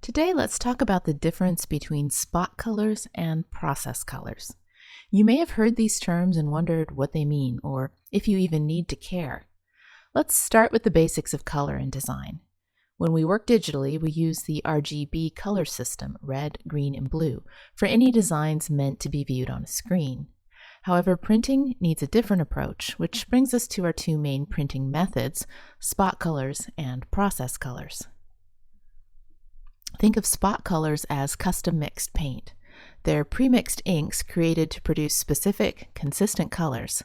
Today, let's talk about the difference between spot colors and process colors. You may have heard these terms and wondered what they mean, or if you even need to care. Let's start with the basics of color in design. When we work digitally, we use the RGB color system, red, green, and blue, for any designs meant to be viewed on a screen. However, printing needs a different approach, which brings us to our two main printing methods, spot colors and process colors. Think of spot colors as custom mixed paint. They're pre-mixed inks created to produce specific, consistent colors.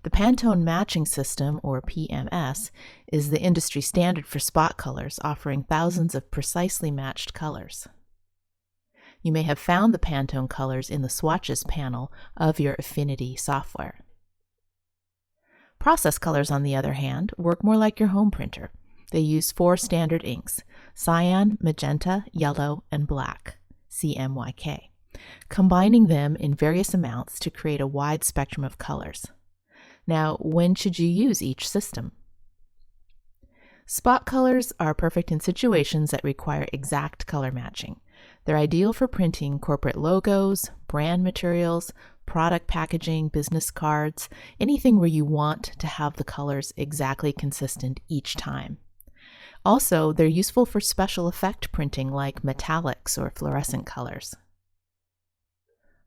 The Pantone matching system, or PMS, is the industry standard for spot colors, offering thousands of precisely matched colors. You may have found the Pantone colors in the swatches panel of your Affinity software. Process colors, on the other hand, work more like your home printer. They use 4 standard inks: cyan, magenta, yellow, and black, CMYK, combining them in various amounts to create a wide spectrum of colors. Now, when should you use each system? Spot colors are perfect in situations that require exact color matching. They're ideal for printing corporate logos, brand materials, product packaging, business cards, anything where you want to have the colors exactly consistent each time. Also, they're useful for special effect printing like metallics or fluorescent colors.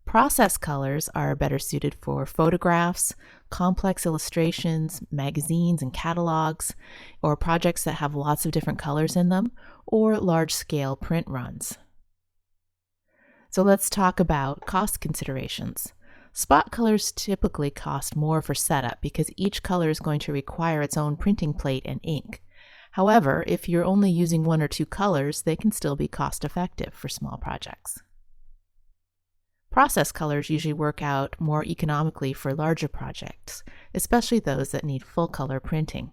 Process colors are better suited for photographs, complex illustrations, magazines and catalogs, or projects that have lots of different colors in them, or large-scale print runs. So let's talk about cost considerations. Spot colors typically cost more for setup because each color is going to require its own printing plate and ink. However, if you're only using 1 or 2 colors, they can still be cost-effective for small projects. Process colors usually work out more economically for larger projects, especially those that need full-color printing.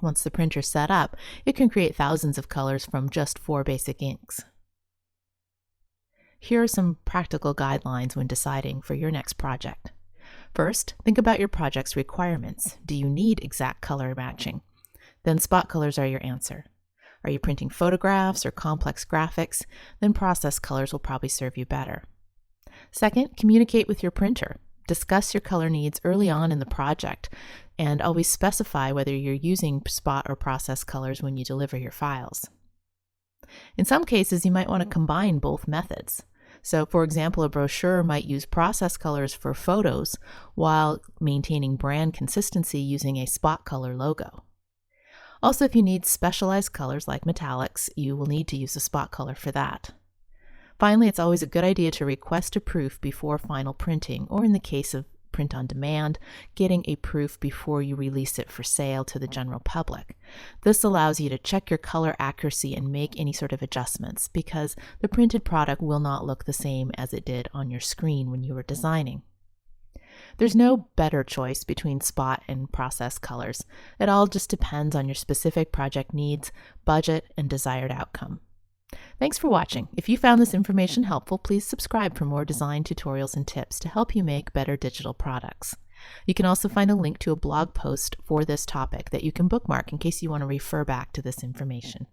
Once the printer's set up, it can create thousands of colors from just 4 basic inks. Here are some practical guidelines when deciding for your next project. First, think about your project's requirements. Do you need exact color matching? Then spot colors are your answer. Are you printing photographs or complex graphics? Then process colors will probably serve you better. Second, communicate with your printer. Discuss your color needs early on in the project, and always specify whether you're using spot or process colors when you deliver your files. In some cases, you might want to combine both methods. So, for example, a brochure might use process colors for photos while maintaining brand consistency using a spot color logo. Also, if you need specialized colors like metallics, you will need to use a spot color for that. Finally, it's always a good idea to request a proof before final printing, or in the case of print on demand, getting a proof before you release it for sale to the general public. This allows you to check your color accuracy and make any sort of adjustments, because the printed product will not look the same as it did on your screen when you were designing. There's no better choice between spot and process colors. It all just depends on your specific project needs, budget, and desired outcome. Thanks for watching. If you found this information helpful, please subscribe for more design tutorials and tips to help you make better digital products. You can also find a link to a blog post for this topic that you can bookmark in case you want to refer back to this information.